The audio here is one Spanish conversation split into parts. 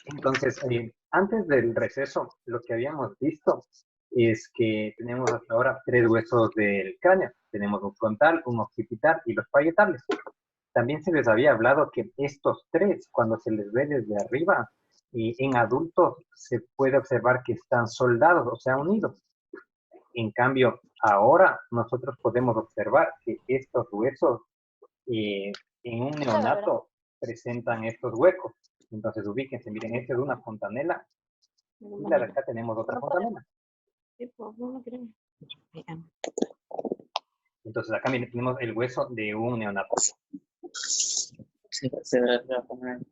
Entonces, antes del receso, lo que habíamos visto es que tenemos hasta ahora tres huesos del cráneo. Tenemos un frontal, un occipital y los parietales. También se les había hablado que estos tres, cuando se les ve desde arriba, en adultos se puede observar que están soldados, o sea, unidos. En cambio, ahora nosotros podemos observar que estos huesos en un La verdad. neonato presentan estos huecos. Entonces, ubíquense, miren, esta es una fontanela y la de acá tenemos otra fontanela. Entonces, acá miren, tenemos el hueso de un neonato. Se ve la cámara ahí.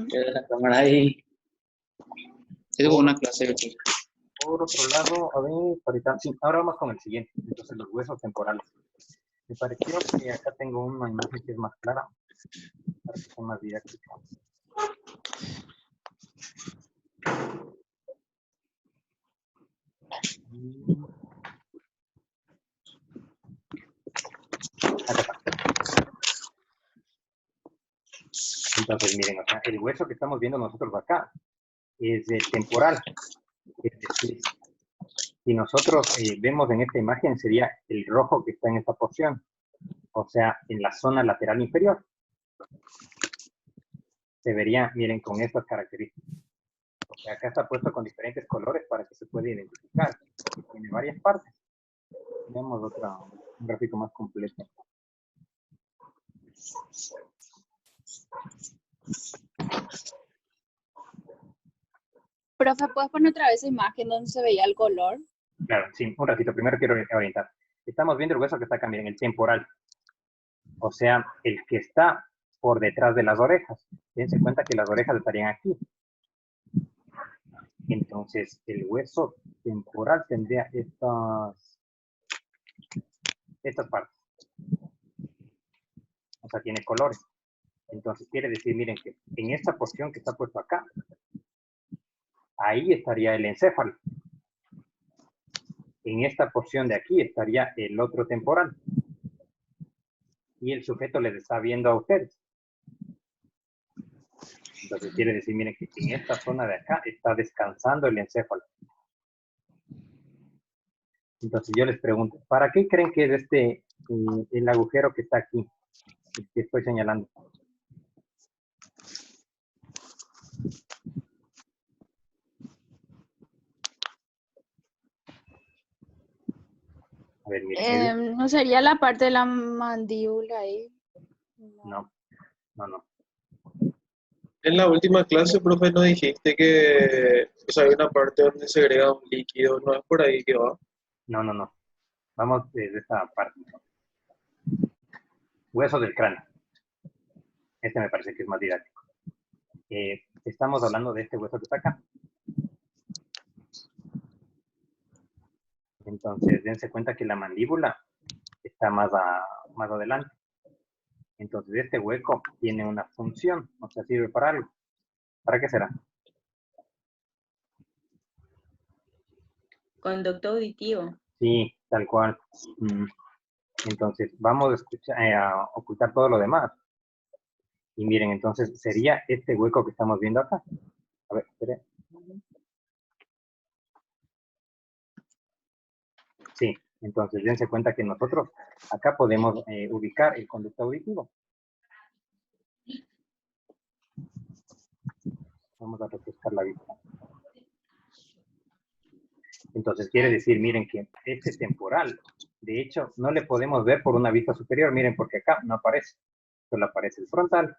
Se ve la cámara ahí. Es como una clase de aquí. Por otro lado, a ver, ahorita, sí, ahora vamos con el siguiente. Entonces, los huesos temporales. Me pareció que acá tengo una imagen que es más clara, para que sea más didáctico. Acá está. Entonces, miren, acá, el hueso que estamos viendo nosotros acá es temporal. Es decir, si nosotros vemos en esta imagen, sería el rojo que está en esta porción, o sea, en la zona lateral inferior. Se vería, miren, con estas características. O sea, acá está puesto con diferentes colores para que se pueda identificar. Tiene varias partes. Veamos un gráfico más completo. Profe, ¿puedes poner otra vez esa imagen donde se veía el color? Claro, sí, un ratito. Primero quiero orientar. Estamos viendo el hueso que está acá, miren, el temporal. O sea, el que está por detrás de las orejas. Dense cuenta que las orejas estarían aquí. Entonces, el hueso temporal tendría estas partes. O sea, tiene colores. Entonces, quiere decir, miren, que en esta porción que está puesto acá, ahí estaría el encéfalo. En esta porción de aquí estaría el otro temporal. Y el sujeto les está viendo a ustedes. Entonces, quiere decir, miren, que en esta zona de acá está descansando el encéfalo. Entonces, yo les pregunto, ¿para qué creen que es el agujero que está aquí, que estoy señalando? A ver, miren. ¿No sería la parte de la mandíbula ahí? No. En la última clase, profe, nos dijiste que hay una parte donde se agrega un líquido, ¿no es por ahí que va? No. Vamos desde esta parte. Hueso del cráneo. Este me parece que es más didáctico. Estamos hablando de este hueso que está acá. Entonces, dense cuenta que la mandíbula está más adelante. Entonces, este hueco tiene una función, o sea, sirve para algo. ¿Para qué será? Conducto auditivo. Sí, tal cual. Entonces, vamos a ocultar todo lo demás. Y miren, entonces, sería este hueco que estamos viendo acá. A ver, espere. Sí, entonces dense cuenta que nosotros acá podemos ubicar el conducto auditivo. Vamos a refrescar la vista. Entonces quiere decir, miren, que este temporal, de hecho, no le podemos ver por una vista superior, miren, porque acá no aparece. Solo aparece el frontal,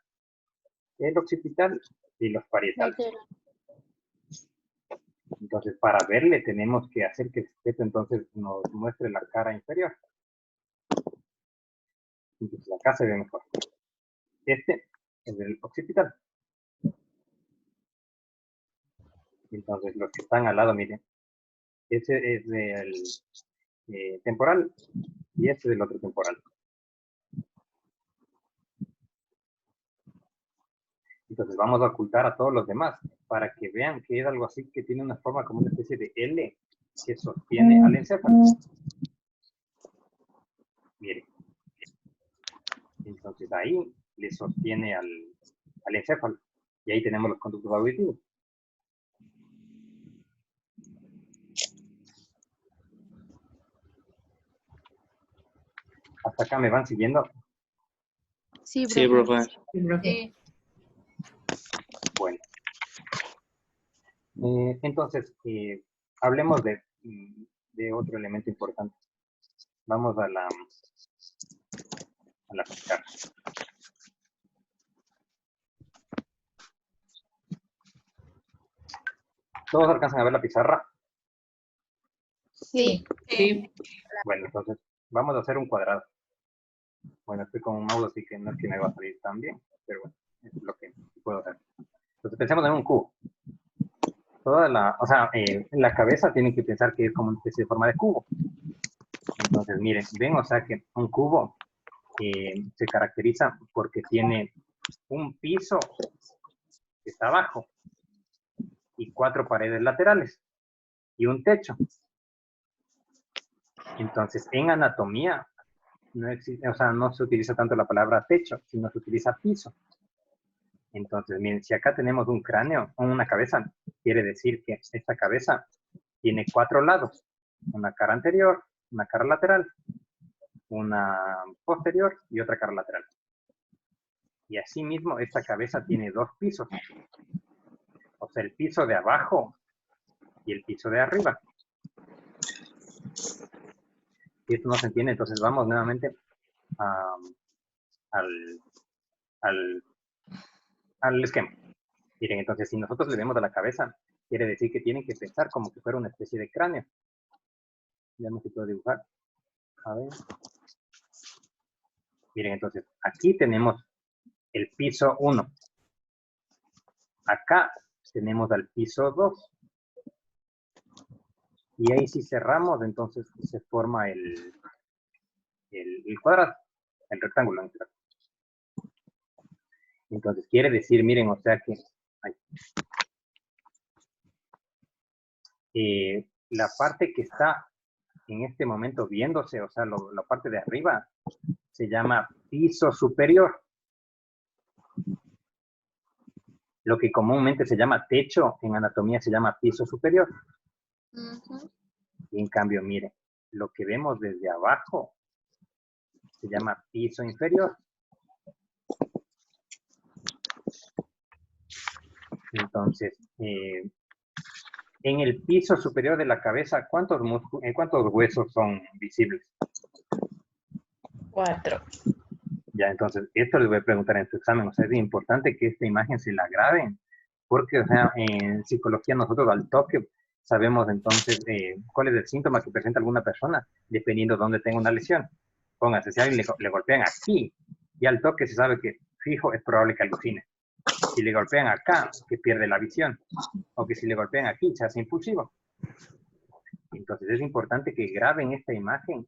el occipital y los parietales. Entonces, para verle tenemos que hacer que el sujeto entonces nos muestre la cara inferior. Entonces, acá se ve mejor. Este es el occipital. Entonces, los que están al lado, miren. Ese es del temporal y este es del otro temporal. Entonces vamos a ocultar a todos los demás para que vean que es algo así que tiene una forma como una especie de L que sostiene al encéfalo. Miren. Entonces ahí le sostiene al encéfalo. Y ahí tenemos los conductos auditivos. Hasta acá me van siguiendo. Sí, Sí, profe. profe. Sí. Bueno. Entonces, hablemos de otro elemento importante. Vamos a la pizarra. ¿Todos alcanzan a ver la pizarra? Sí. Sí. Bueno, entonces vamos a hacer un cuadrado. Bueno, estoy con un mouse, así que no es que me va a salir tan bien, pero bueno, es lo que puedo hacer. Entonces pensemos en un cubo. La cabeza tienen que pensar que es como una especie de forma de cubo. Entonces, miren, ven, o sea que un cubo se caracteriza porque tiene un piso que está abajo y 4 paredes laterales y un techo. Entonces, en anatomía no existe, o sea, no se utiliza tanto la palabra techo, sino se utiliza piso. Entonces, miren, si acá tenemos un cráneo o una cabeza, quiere decir que esta cabeza tiene 4 lados, una cara anterior, una cara lateral, una posterior y otra cara lateral. Y asimismo, esta cabeza tiene 2 pisos, o sea, el piso de abajo y el piso de arriba. Si esto no se entiende, entonces vamos nuevamente al esquema. Miren, entonces, si nosotros le vemos a la cabeza, quiere decir que tienen que pensar como que fuera una especie de cráneo. Veamos si puedo dibujar. A ver. Miren, entonces, aquí tenemos el piso 1. Acá tenemos al piso 2. Y ahí si cerramos, entonces se forma el cuadrado, el rectángulo. Entonces, quiere decir, miren, o sea que la parte que está en este momento viéndose, o sea, la parte de arriba, se llama piso superior. Lo que comúnmente se llama techo, en anatomía se llama piso superior. Y en cambio, miren, lo que vemos desde abajo se llama piso inferior. Entonces, en el piso superior de la cabeza, ¿cuántos huesos son visibles? 4. Ya, entonces, esto les voy a preguntar en su examen. O sea, es importante que esta imagen se la graben, porque, o sea, en psicología nosotros al toque sabemos entonces cuál es el síntoma que presenta alguna persona, dependiendo de dónde tenga una lesión. Pónganse, si a alguien le golpean aquí, y al toque se sabe que, fijo, es probable que alucine. Si le golpean acá, que pierde la visión. O que si le golpean aquí, se hace impulsivo. Entonces, es importante que graben esta imagen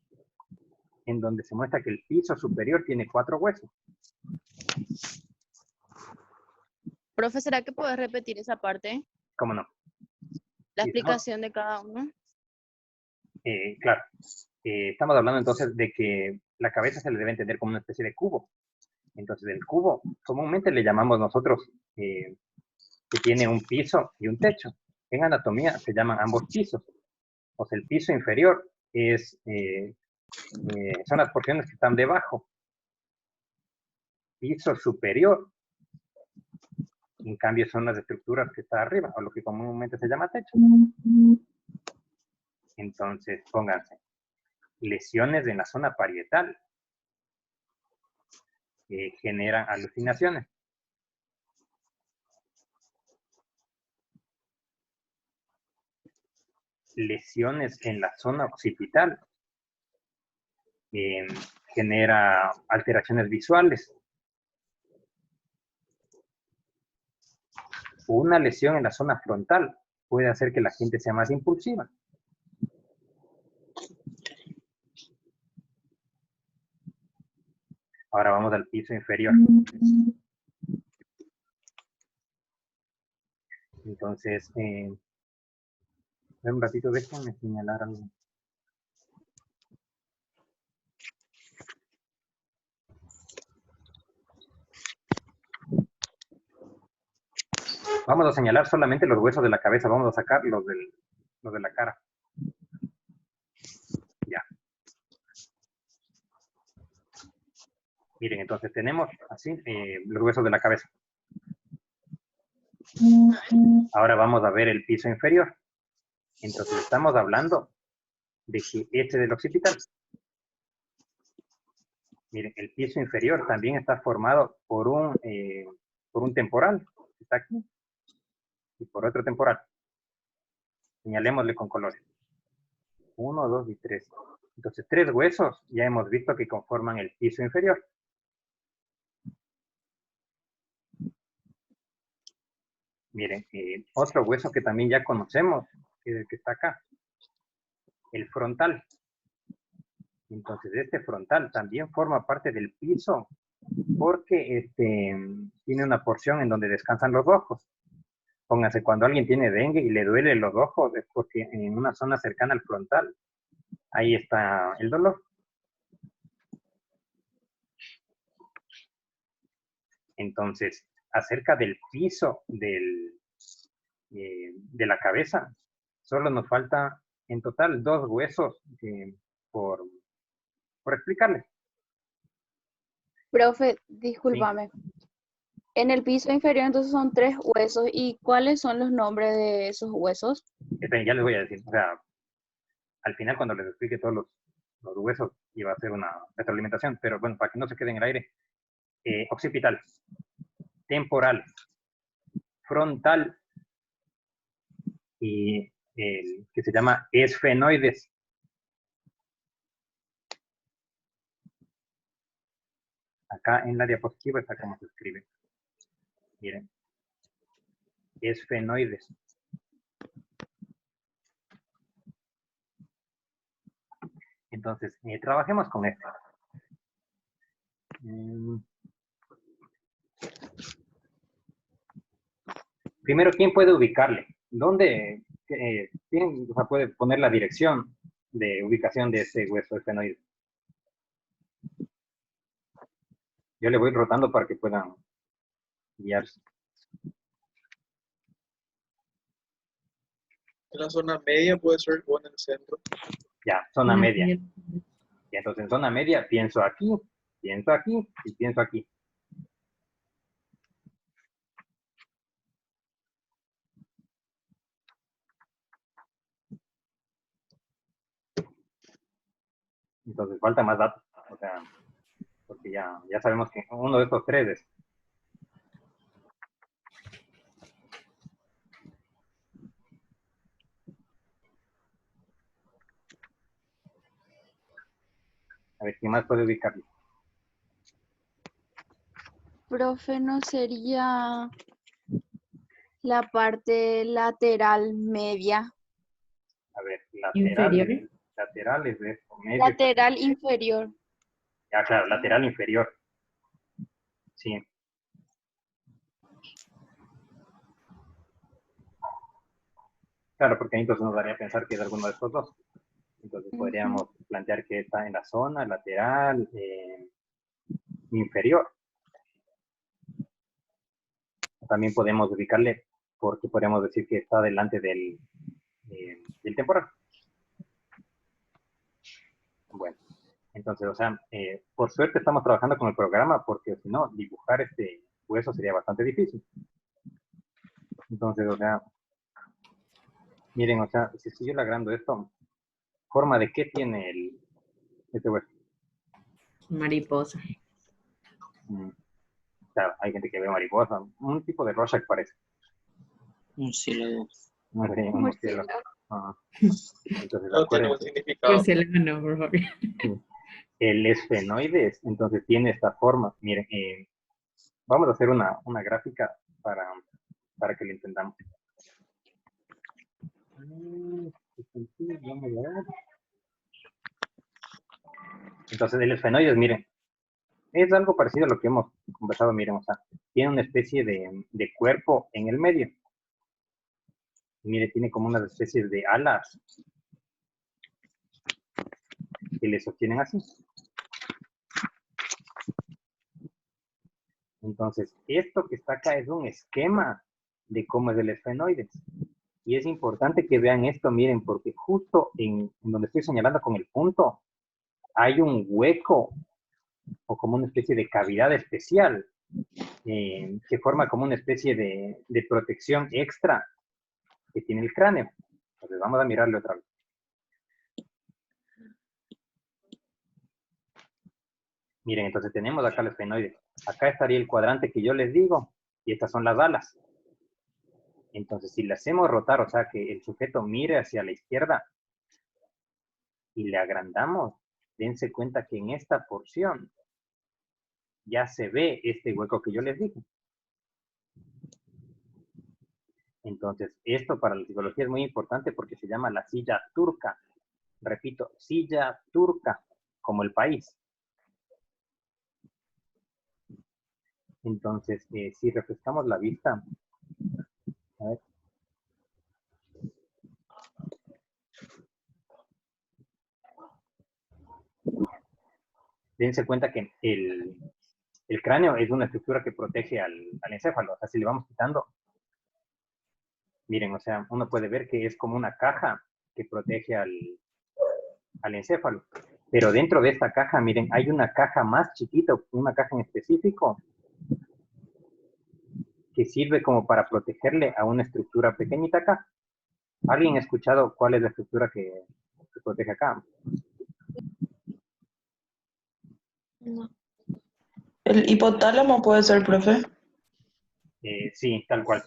en donde se muestra que el piso superior tiene 4 huesos. Profe, ¿será que puedes repetir esa parte? ¿Cómo no? La Sí, explicación de cada uno. claro. Estamos hablando entonces de que la cabeza se le debe entender como una especie de cubo. Entonces, el cubo comúnmente le llamamos nosotros que tiene un piso y un techo. En anatomía se llaman ambos pisos. O sea, el piso inferior son las porciones que están debajo. Piso superior, en cambio, son las estructuras que están arriba, o lo que comúnmente se llama techo. Entonces, pónganse, lesiones en la zona parietal generan alucinaciones. Lesiones en la zona occipital genera alteraciones visuales. Una lesión en la zona frontal puede hacer que la gente sea más impulsiva. Ahora vamos al piso inferior. Entonces, un ratito, déjenme señalar algo. Vamos a señalar solamente los huesos de la cabeza, vamos a sacar los de la cara. Ya. Miren, entonces tenemos así los huesos de la cabeza. Ahora vamos a ver el piso inferior. Entonces estamos hablando de que este del occipital. Miren, el piso inferior también está formado por un temporal, que está aquí, y por otro temporal. Señalémosle con colores. 1, 2 y 3. Entonces, 3 huesos ya hemos visto que conforman el piso inferior. Miren, otro hueso que también ya conocemos, es el que está acá, el frontal. Entonces, este frontal también forma parte del piso porque tiene una porción en donde descansan los ojos. Pónganse, cuando alguien tiene dengue y le duele los ojos, es porque en una zona cercana al frontal, ahí está el dolor. Entonces, acerca del piso de la cabeza, solo nos falta en total 2 huesos por explicarles. Profe, Sí. discúlpame. En el piso inferior entonces son 3 huesos. ¿Y cuáles son los nombres de esos huesos? Ya les voy a decir. O sea, al final cuando les explique todos los huesos, iba a ser una retroalimentación, pero bueno, para que no se quede en el aire. Occipital, temporal, frontal y el que se llama esfenoides. Acá en la diapositiva está cómo se escribe. Miren. Esfenoides. Entonces, trabajemos con esto. Primero, ¿quién puede ubicarle? ¿Dónde? ¿Quién puede poner la dirección de ubicación de ese hueso esfenoide? Yo le voy rotando para que puedan guiarse. En la zona media puede ser o en el centro. Ya, zona media. Y entonces en zona media pienso aquí y pienso aquí. Entonces falta más datos. O sea, porque ya sabemos que uno de estos 3 es. A ver, ¿quién más puede ubicarlo? Profe, ¿no sería la parte lateral media? A ver, Inferior. laterales de esto, medio. Lateral inferior. Ya, claro, lateral inferior. Sí. Claro, porque entonces nos daría a pensar que es alguno de estos 2. Entonces podríamos plantear que está en la zona lateral inferior. También podemos ubicarle porque podríamos decir que está delante del temporal. Bueno, entonces, o sea, por suerte estamos trabajando con el programa porque si no, dibujar este hueso sería bastante difícil. Entonces, o sea, miren, o sea, si estoy agrando esto, ¿forma de qué tiene este hueso? Mariposa. Claro, hay gente que ve mariposa, un tipo de Rorschach parece. Murciélago. No sé, un murciélago. Entonces, No tiene un acuérdense, significado. Murciélago no, por favor. el esfenoide, entonces tiene esta forma. Miren, vamos a hacer una gráfica para que lo entendamos. Entonces, el esfenoide, miren, es algo parecido a lo que hemos conversado, miren, o sea, tiene una especie de cuerpo en el medio. Mire, tiene como unas especies de alas que le sostienen así. Entonces, esto que está acá es un esquema de cómo es el esfenoides. Y es importante que vean esto, miren, porque justo en donde estoy señalando con el punto, hay un hueco o como una especie de cavidad especial que forma como una especie de protección extra que tiene el cráneo. Entonces vamos a mirarlo otra vez. Miren, entonces tenemos acá el esfenoide. Acá estaría el cuadrante que yo les digo y estas son las alas. Entonces, si le hacemos rotar, o sea, que el sujeto mire hacia la izquierda y le agrandamos, dense cuenta que en esta porción ya se ve este hueco que yo les dije. Entonces, esto para la psicología es muy importante porque se llama la silla turca. Repito, silla turca, como el país. Entonces, si refrescamos la vista, a ver. Dense cuenta que el cráneo es una estructura que protege al encéfalo. O sea, si le vamos quitando, miren, o sea, uno puede ver que es como una caja que protege al encéfalo. Pero dentro de esta caja, miren, hay una caja más chiquita, una caja en específico, que sirve como para protegerle a una estructura pequeñita acá. ¿Alguien ha escuchado cuál es la estructura que protege acá? No. ¿El hipotálamo puede ser, profe? Sí, tal cual.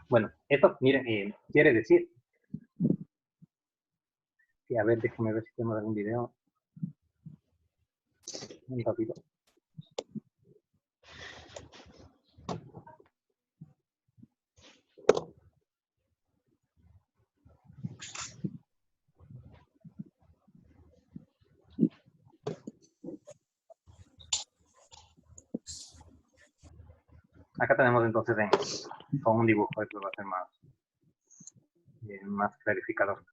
Bueno, esto, miren, quiere decir que, a ver, déjame ver si tenemos algún video. Un ratito. Acá tenemos entonces con un dibujo, esto va a ser más clarificador.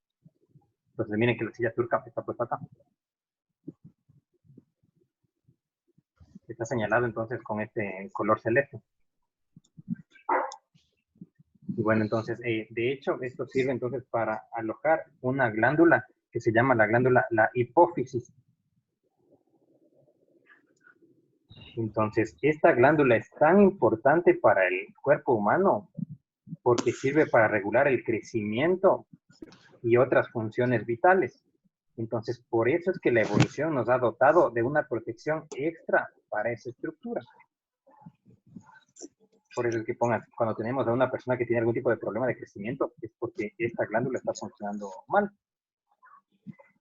Entonces miren que la silla turca está puesta acá. Está señalado entonces con este color celeste. Y bueno, entonces, de hecho, esto sirve entonces para alojar una glándula que se llama la glándula, la hipófisis. Entonces, esta glándula es tan importante para el cuerpo humano porque sirve para regular el crecimiento y otras funciones vitales. Entonces, por eso es que la evolución nos ha dotado de una protección extra para esa estructura. Por eso es que cuando tenemos a una persona que tiene algún tipo de problema de crecimiento, es porque esta glándula está funcionando mal.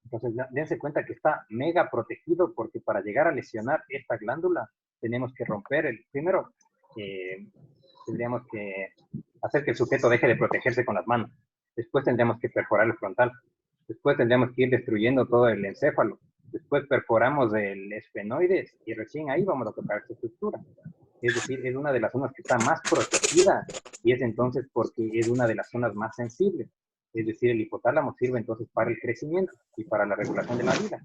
Entonces, dense cuenta que está mega protegido porque para llegar a lesionar esta glándula, tenemos que romper primero, tendríamos que hacer que el sujeto deje de protegerse con las manos. Después tendríamos que perforar el frontal. Después tendríamos que ir destruyendo todo el encéfalo. Después perforamos el esfenoides y recién ahí vamos a tocar esta estructura. Es decir, es una de las zonas que está más protegida y es entonces porque es una de las zonas más sensibles. Es decir, el hipotálamo sirve entonces para el crecimiento y para la regulación de la vida.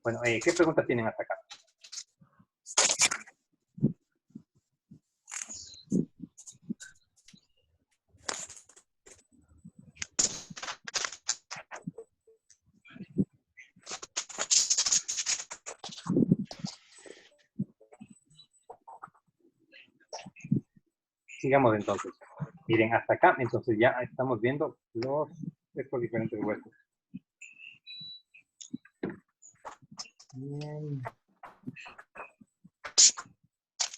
Bueno, ¿qué preguntas tienen hasta acá? Sigamos entonces. Miren, hasta acá, entonces ya estamos viendo estos diferentes huesos. Bien.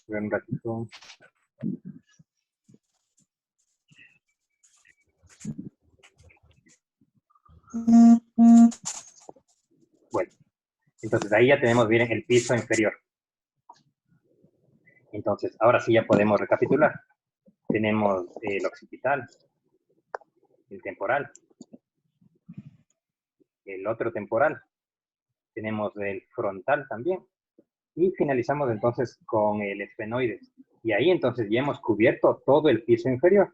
Ver un ratito. Bueno, entonces ahí ya tenemos, miren, el piso inferior. Entonces, ahora sí ya podemos recapitular. Tenemos el occipital, el temporal, el otro temporal. Tenemos el frontal también. Y finalizamos entonces con el esfenoides. Y ahí entonces ya hemos cubierto todo el piso inferior.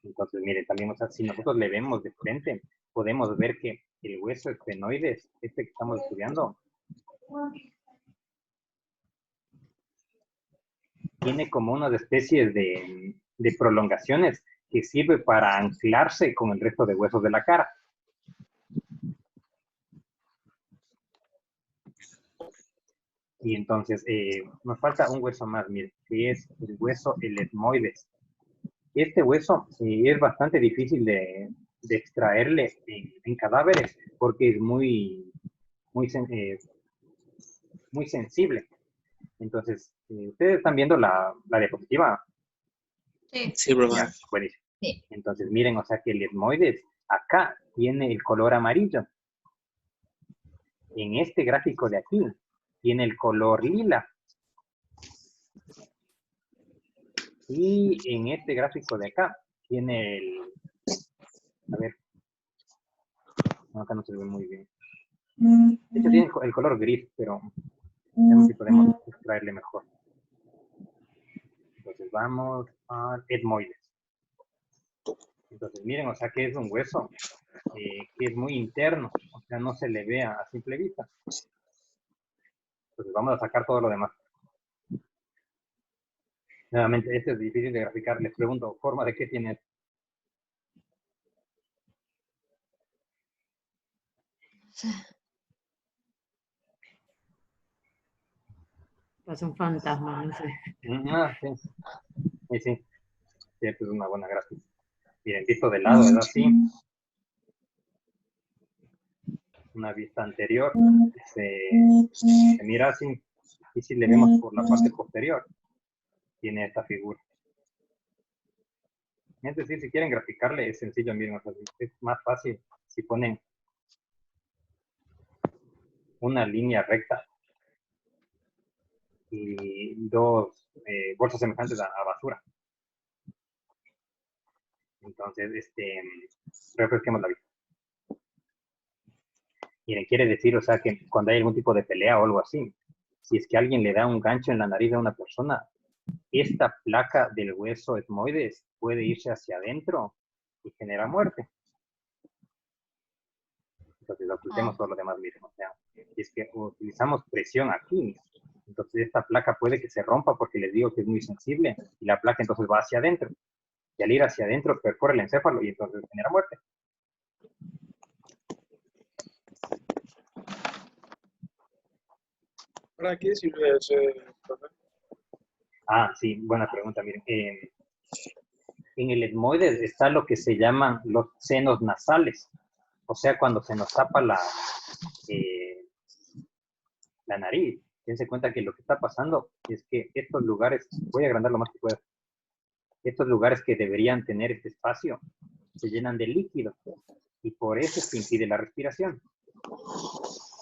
Entonces, miren, también, o sea, si nosotros le vemos de frente, podemos ver que el hueso esfenoides, este que estamos estudiando, tiene como unas especies de prolongaciones que sirve para anclarse con el resto de huesos de la cara. Y entonces nos falta un hueso más, miren, que es el hueso etmoides. Este hueso es bastante difícil de extraerle en cadáveres porque es muy sensible. Entonces, ustedes están viendo la diapositiva. Sí. Sí, profe. Ya, buenísimo. Sí. Entonces, miren, o sea que el etmoides acá tiene el color amarillo. En este gráfico de aquí tiene el color lila. Y en este gráfico de acá tiene el... A ver. No, acá no se ve muy bien. De hecho, tiene el color gris, pero veamos si podemos extraerle mejor. Entonces, vamos al etmoides. Entonces, miren, o sea que es un hueso que es muy interno, o sea, no se le ve a simple vista. Entonces, vamos a sacar todo lo demás. Nuevamente, este es difícil de graficar. Les pregunto, ¿forma de qué tiene? Pasa un fantasma, no sé. Ah, sí. Sí, sí. Sí, esto es una buena gráfica. Miren, visto de lado, es así. Una vista anterior se mira así. Y si le vemos por la parte posterior, tiene esta figura. Es decir, si quieren graficarle, es sencillo, miren, o sea, es más fácil si ponen una línea recta y dos bolsas semejantes a basura. Entonces, refresquemos la vista. Miren, quiere decir, o sea, que cuando hay algún tipo de pelea o algo así, si es que alguien le da un gancho en la nariz a una persona, esta placa del hueso etmoides puede irse hacia adentro y genera muerte. Entonces, ocultemos todo lo demás, miren, o sea, si es que utilizamos presión aquí, entonces esta placa puede que se rompa porque les digo que es muy sensible y la placa entonces va hacia adentro. Y al ir hacia adentro perfora el encéfalo y entonces genera muerte. ¿Para qué sirve ese, profe? Ah, sí, buena pregunta, miren. En el etmoides está lo que se llaman los senos nasales. O sea, cuando se nos tapa la nariz, dense cuenta que lo que está pasando es que estos lugares, voy a agrandar lo más que pueda, estos lugares que deberían tener este espacio se llenan de líquido y por eso se impide la respiración.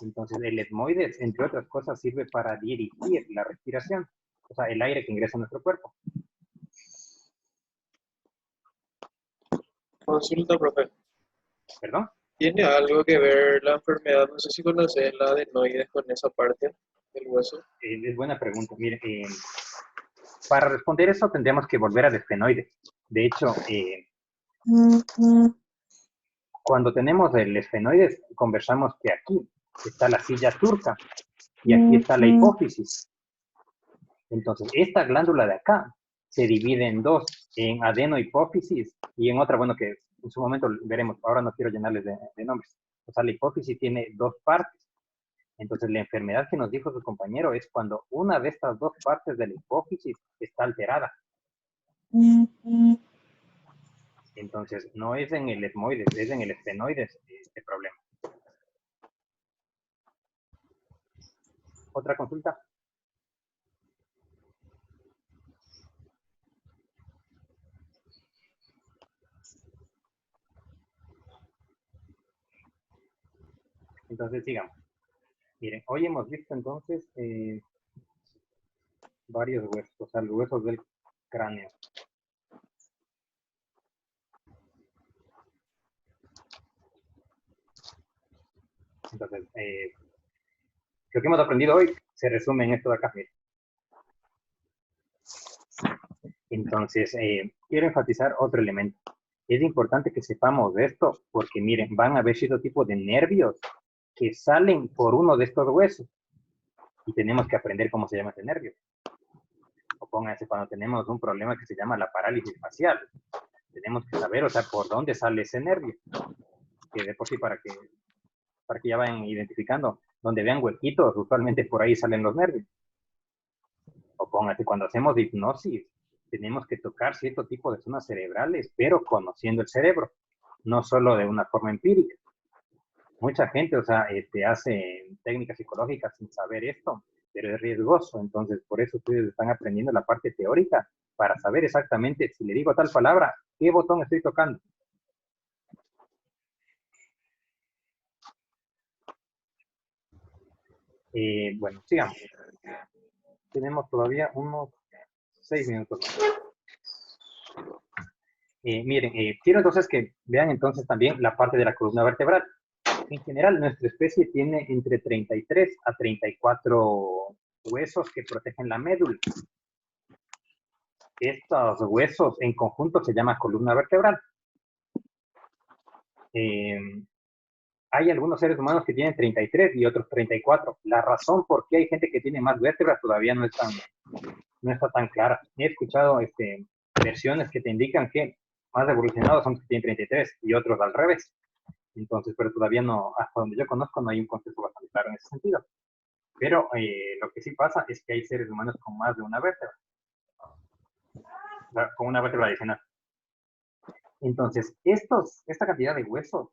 Entonces, el etmoides, entre otras cosas, sirve para dirigir la respiración, o sea, el aire que ingresa a nuestro cuerpo. Consulta, profe. ¿Perdón? ¿Tiene algo que ver la enfermedad? No sé si conoces la adenoides con esa parte del hueso. Es buena pregunta. Mire, para responder eso tendríamos que volver al esfenoide. De hecho, cuando tenemos el esfenoide, conversamos que aquí está la silla turca y aquí está la hipófisis. Entonces, esta glándula de acá se divide en dos, en adenohipófisis y en otra, bueno, que en su momento veremos, ahora no quiero llenarles de nombres. O sea, la hipófisis tiene dos partes. Entonces, la enfermedad que nos dijo su compañero es cuando una de estas dos partes de la hipófisis está alterada. Entonces, no es en el etmoides, es en el esfenoides este problema. ¿Otra consulta? Entonces, sigamos. Miren, hoy hemos visto entonces varios huesos, o sea, los huesos del cráneo. Entonces, lo que hemos aprendido hoy se resume en esto de acá. Miren. Entonces, quiero enfatizar otro elemento. Es importante que sepamos de esto porque, miren, van a haber cierto tipo de nervios que salen por uno de estos huesos y tenemos que aprender cómo se llama ese nervio. O pónganse cuando tenemos un problema que se llama la parálisis facial. Tenemos que saber, o sea, por dónde sale ese nervio. Que de por sí para que ya vayan identificando. Donde vean huequitos, usualmente por ahí salen los nervios. O pónganse, cuando hacemos hipnosis, tenemos que tocar cierto tipo de zonas cerebrales, pero conociendo el cerebro, no solo de una forma empírica. Mucha gente, o sea, hace técnicas psicológicas sin saber esto, pero es riesgoso. Entonces, por eso ustedes están aprendiendo la parte teórica para saber exactamente, si le digo tal palabra, qué botón estoy tocando. Bueno, sigamos. Tenemos todavía unos 6 minutos. Miren, quiero entonces que vean entonces también la parte de la columna vertebral. En general, nuestra especie tiene entre 33 a 34 huesos que protegen la médula. Estos huesos en conjunto se llama columna vertebral. Hay algunos seres humanos que tienen 33 y otros 34. La razón por qué hay gente que tiene más vértebras todavía no está tan clara. He escuchado versiones que te indican que más evolucionados son los que tienen 33 y otros al revés. Entonces, pero todavía no, hasta donde yo conozco, no hay un consenso bastante claro en ese sentido. Pero lo que sí pasa es que hay seres humanos con más de una vértebra. O sea, con una vértebra adicional. Entonces, esta cantidad de huesos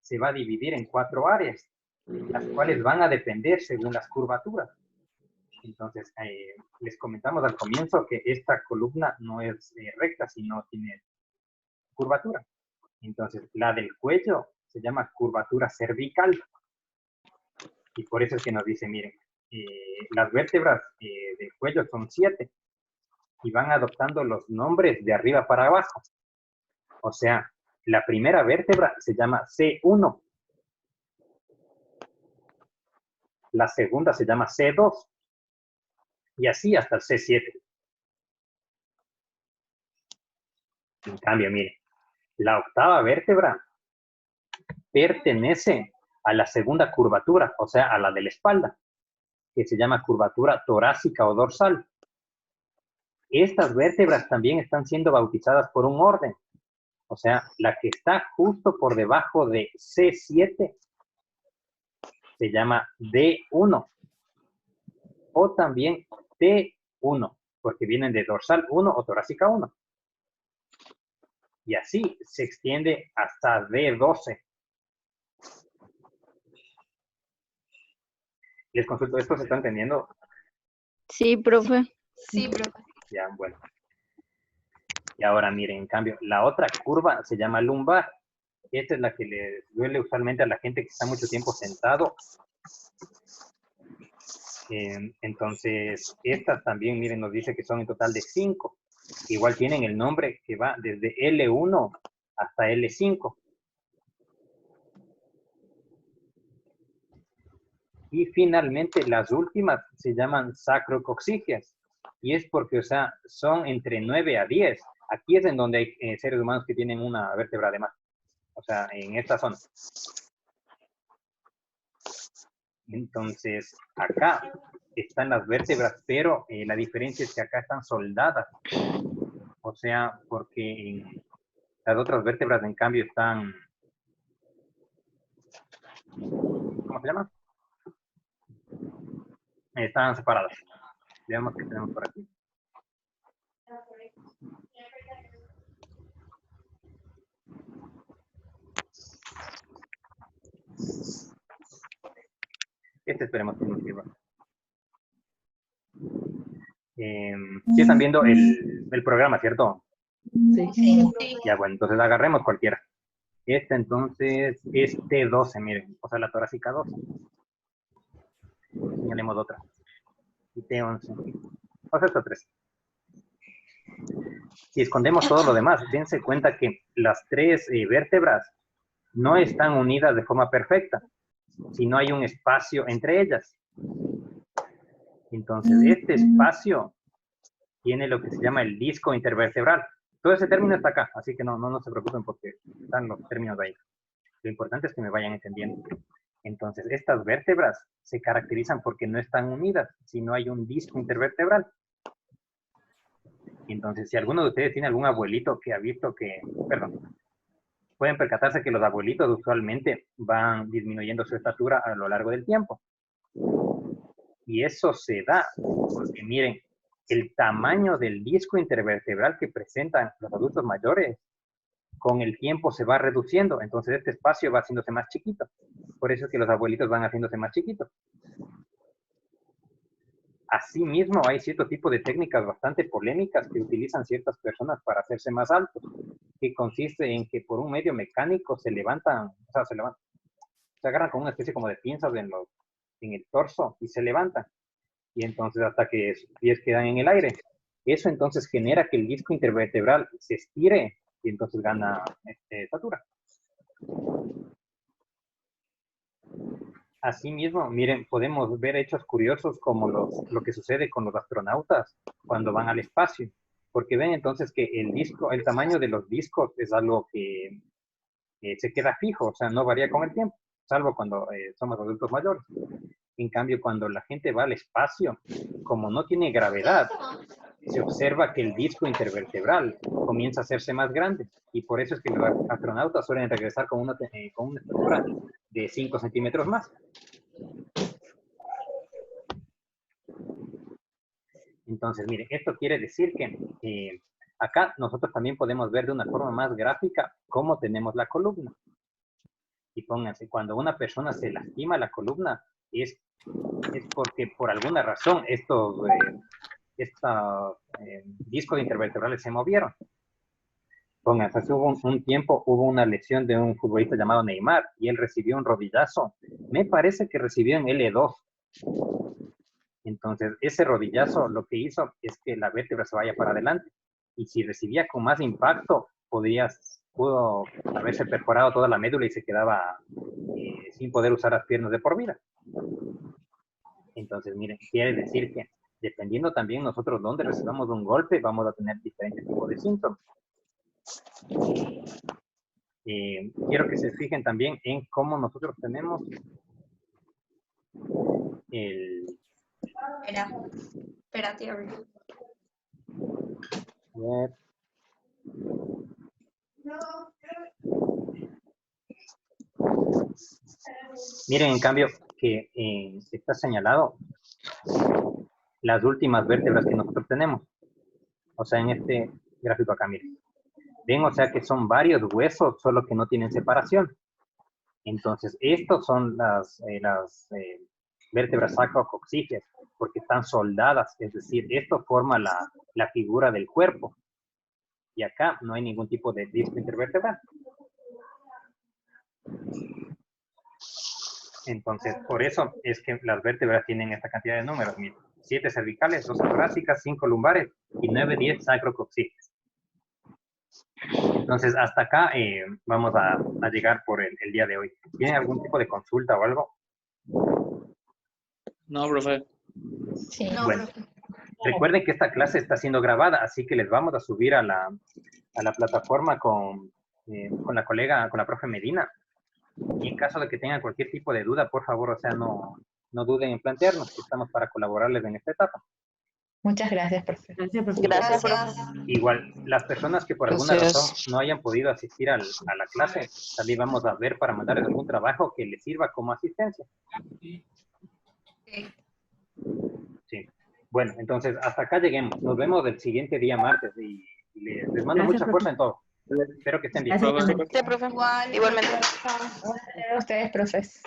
se va a dividir en 4 áreas, las cuales van a depender según las curvaturas. Entonces, les comentamos al comienzo que esta columna no es recta, sino tiene curvatura. Entonces, la del cuello se llama curvatura cervical. Y por eso es que nos dice, miren, las vértebras del cuello son 7 y van adoptando los nombres de arriba para abajo. O sea, la primera vértebra se llama C1. La segunda se llama C2. Y así hasta el C7. En cambio, miren, la octava vértebra pertenece a la segunda curvatura, o sea, a la de la espalda, que se llama curvatura torácica o dorsal. Estas vértebras también están siendo bautizadas por un orden. O sea, la que está justo por debajo de C7 se llama D1 o también T1, porque vienen de dorsal 1 o torácica 1. Y así se extiende hasta D12. Les consulto, ¿esto se está entendiendo? Sí, profe. Sí, profe. Ya, bueno. Y ahora miren, en cambio, la otra curva se llama lumbar. Esta es la que le duele usualmente a la gente que está mucho tiempo sentado. Entonces, estas también, miren, nos dice que son en total de 5. Igual tienen el nombre que va desde L1 hasta L5. Y finalmente, las últimas se llaman sacrococcígeas. Y es porque, o sea, son entre 9 a 10. Aquí es en donde hay seres humanos que tienen una vértebra de más. O sea, en esta zona. Entonces, acá están las vértebras, pero la diferencia es que acá están soldadas. O sea, porque las otras vértebras, en cambio, están... ¿Cómo se llama? Están separadas. Veamos qué tenemos por aquí. Esperemos que nos sirva. Sí están viendo el programa, ¿cierto? Sí. Sí. Ya, bueno, entonces agarremos cualquiera. Esta entonces es T12, miren, o sea, la torácica 12. Señalemos otra. Y T11. O sea, esta 3. Si escondemos todo lo demás, dense cuenta que las 3 vértebras no están unidas de forma perfecta, sino hay un espacio entre ellas. Entonces, este espacio tiene lo que se llama el disco intervertebral. todo ese término está acá, así que no se preocupen porque están los términos ahí. Lo importante es que me vayan entendiendo. Entonces, estas vértebras se caracterizan porque no están unidas, sino hay un disco intervertebral. Entonces, si alguno de ustedes tiene algún abuelito que ha visto que, perdón, pueden percatarse que los abuelitos usualmente van disminuyendo su estatura a lo largo del tiempo. Y eso se da porque, miren, el tamaño del disco intervertebral que presentan los adultos mayores con el tiempo se va reduciendo, entonces este espacio va haciéndose más chiquito. Por eso es que los abuelitos van haciéndose más chiquitos. Asimismo, hay cierto tipo de técnicas bastante polémicas que utilizan ciertas personas para hacerse más altos, que consiste en que por un medio mecánico se levantan, o sea, se agarran con una especie como de pinzas en el torso y se levantan. Y entonces hasta que sus pies quedan en el aire. Eso entonces genera que el disco intervertebral se estire y entonces gana estatura. Asimismo, miren, podemos ver hechos curiosos como lo que sucede con los astronautas cuando van al espacio, porque ven entonces que el tamaño de los discos es algo que se queda fijo, o sea, no varía con el tiempo, salvo cuando somos adultos mayores. En cambio, cuando la gente va al espacio, como no tiene gravedad, se observa que el disco intervertebral comienza a hacerse más grande, y por eso es que los astronautas suelen regresar con una estatura de 5 centímetros más. Entonces, miren, esto quiere decir que acá nosotros también podemos ver de una forma más gráfica cómo tenemos la columna. Y pónganse, cuando una persona se lastima la columna, es porque por alguna razón estos discos intervertebrales se movieron. Pónganse, hace un tiempo hubo una lesión de un futbolista llamado Neymar y él recibió un rodillazo. Me parece que recibió en L2. Entonces, ese rodillazo lo que hizo es que la vértebra se vaya para adelante. Y si recibía con más impacto, pudo haberse perforado toda la médula y se quedaba sin poder usar las piernas de por vida. Entonces, miren, quiere decir que dependiendo también nosotros dónde recibamos un golpe, vamos a tener diferentes tipos de síntomas. Quiero que se fijen también en cómo nosotros tenemos Espérate, a ver. Miren, en cambio, que está señalado las últimas vértebras que nosotros tenemos. O sea, en este gráfico acá, miren. Ven, o sea que son varios huesos, solo que no tienen separación. Entonces, estos son las vértebras sacrocoxígeas, porque están soldadas, es decir, esto forma la figura del cuerpo. Y acá no hay ningún tipo de disco intervertebral. Entonces, por eso es que las vértebras tienen esta cantidad de números. Miren, 7 cervicales, 2 torácicas, 5 lumbares y 9, 10 sacrocoxígeas. Entonces, hasta acá vamos a llegar por el día de hoy. ¿Tienen algún tipo de consulta o algo? No, profe. Sí. Bueno, recuerden que esta clase está siendo grabada, así que les vamos a subir a la plataforma con la colega, con la profe Medina. Y en caso de que tengan cualquier tipo de duda, por favor, o sea, no duden en plantearnos, que estamos para colaborarles en esta etapa. Muchas gracias, profe. Gracias, profe. Gracias, profe. Igual, las personas que por alguna razón no hayan podido asistir a la clase, también vamos a ver para mandarles algún trabajo que les sirva como asistencia. Sí. Bueno, entonces, hasta acá lleguemos. Nos vemos el siguiente día martes y les mando Gracias, mucha profe. fuerza en todo. Espero que estén bien. Gracias, profe. Sí, profe. Igualmente. A ustedes, profes.